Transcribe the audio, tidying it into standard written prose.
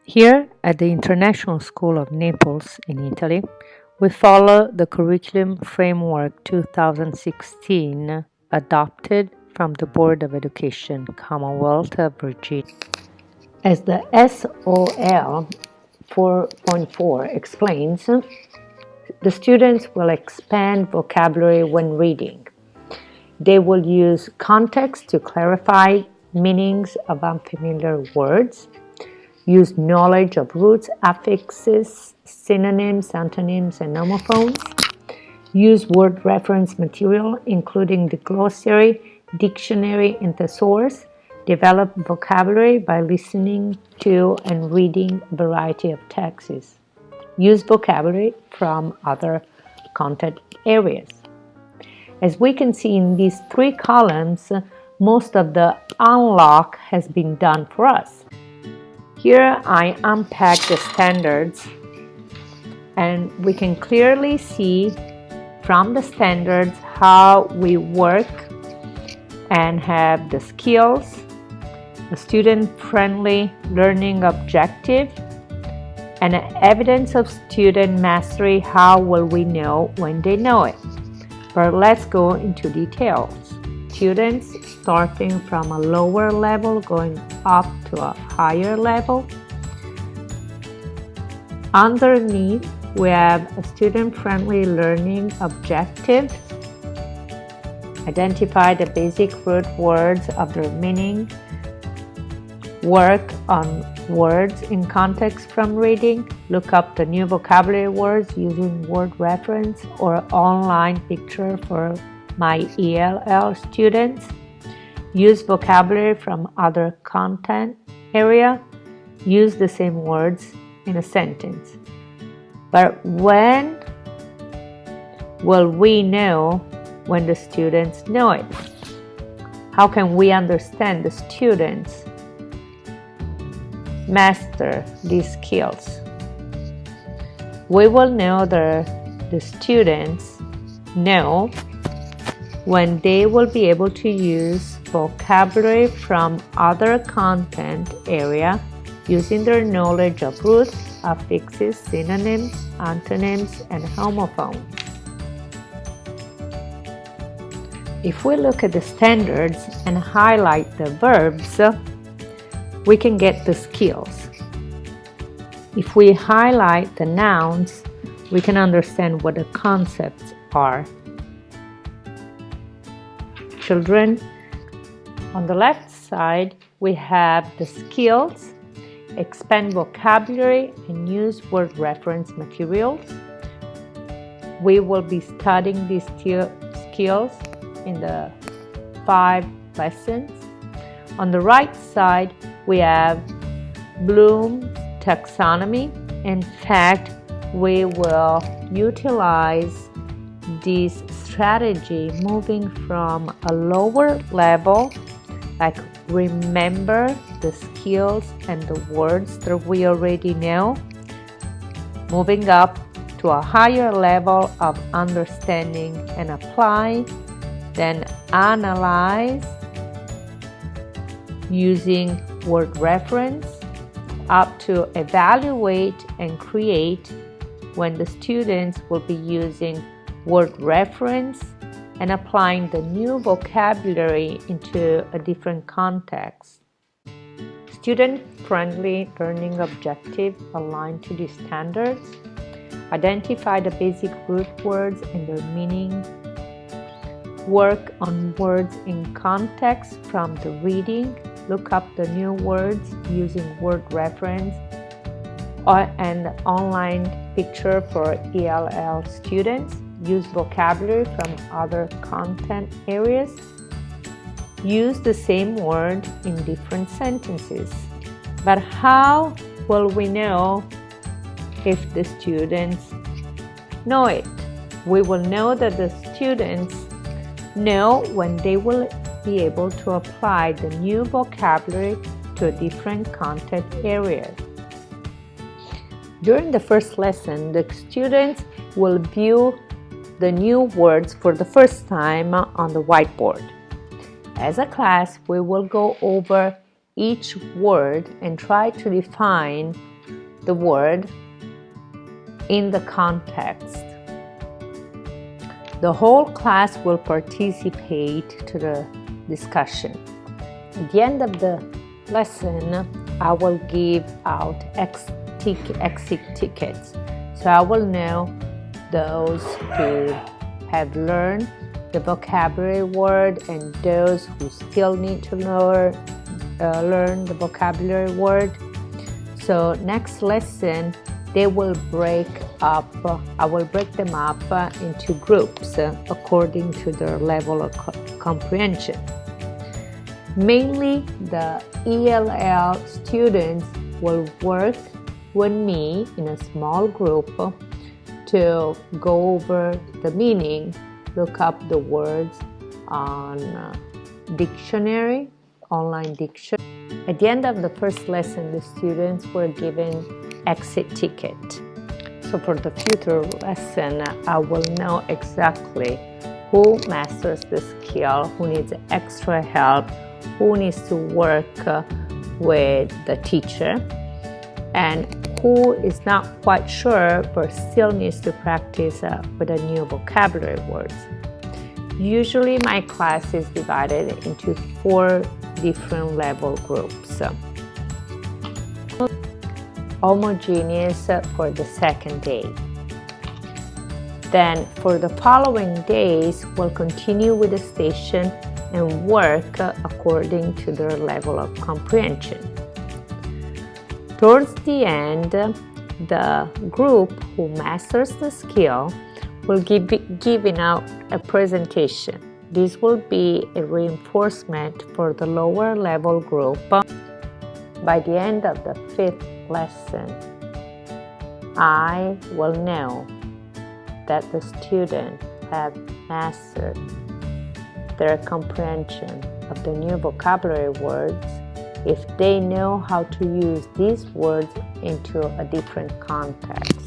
Here at the International School of Naples in Italy, we follow the Curriculum Framework 2016 adopted from the Board of Education, Commonwealth of Virginia. As the SOL 4.4 explains, the students will expand vocabulary when reading. They will use context to clarify meanings of unfamiliar words, use knowledge of roots, affixes, synonyms, antonyms, and homophones, use word reference material, including the glossary, dictionary, and thesaurus, develop vocabulary by listening to and reading a variety of texts, use vocabulary from other content areas. As we can see in these three columns, most of the unlock has been done for us. Here I unpack the standards, and we can clearly see from the standards how we work and have the skills, a student-friendly learning objective, and an evidence of student mastery. How will we know when they know it? But let's go into details. Students starting from a lower level going up to a higher level. Underneath, we have a student-friendly learning objective. Identify the basic root words of their meaning. Work on words in context from reading. Look up the new vocabulary words using word reference or online picture for my ELL students. Use vocabulary from other content area. Use the same words in a sentence. But when will we know when the students know it? How can we understand the students master these skills? We will know the students know when they will be able to use vocabulary from other content area using their knowledge of roots, affixes, synonyms, antonyms, and homophones. If we look at the standards and highlight the verbs, we can get the skills. If we highlight the nouns, we can understand what the concepts are. Children, on the left side, we have the skills, expand vocabulary, and use word reference materials. We will be studying these skills in the 5 lessons. On the right side, we have Bloom's taxonomy. In fact, we will utilize this strategy moving from a lower level, like remember the skills and the words that we already know, moving up to a higher level of understanding and apply, then analyze using word reference, up to evaluate and create, when the students will be using word reference and applying the new vocabulary into a different context. Student-friendly learning objective aligned to these standards. Identify the basic root words and their meaning. Work on words in context from the reading. Look up the new words using word reference or an online picture for ELL students. Use vocabulary from other content areas. Use the same word in different sentences. But how will we know if the students know it? We will know that the students know when they will be able to apply the new vocabulary to a different content area. During the first lesson, the students will view the new words for the first time on the whiteboard. As a class, we will go over each word and try to define the word in the context. The whole class will participate to the discussion. At the end of the lesson, I will give out exit tickets, so I will know those who have learned the vocabulary word and those who still need to learn the vocabulary word. So next lesson, they will break up. I will break them up into groups according to their level of comprehension. Mainly the ELL students will work with me in a small group to go over the meaning, look up the words on dictionary, online dictionary. At the end of the first lesson, the students were given exit ticket. So for the future lesson, I will know exactly who masters the skill, who needs extra help, who needs to work with the teacher, and who is not quite sure but still needs to practice with the new vocabulary words. Usually my class is divided into 4 different level groups. Homogeneous for the second day. Then for the following days, we'll continue with the station and work according to their level of comprehension. Towards the end, the group who masters the skill will giving out a presentation. This will be a reinforcement for the lower level group. By the end of the 5th lesson, I will know that the students have mastered their comprehension of the new vocabulary words if they know how to use these words into a different context.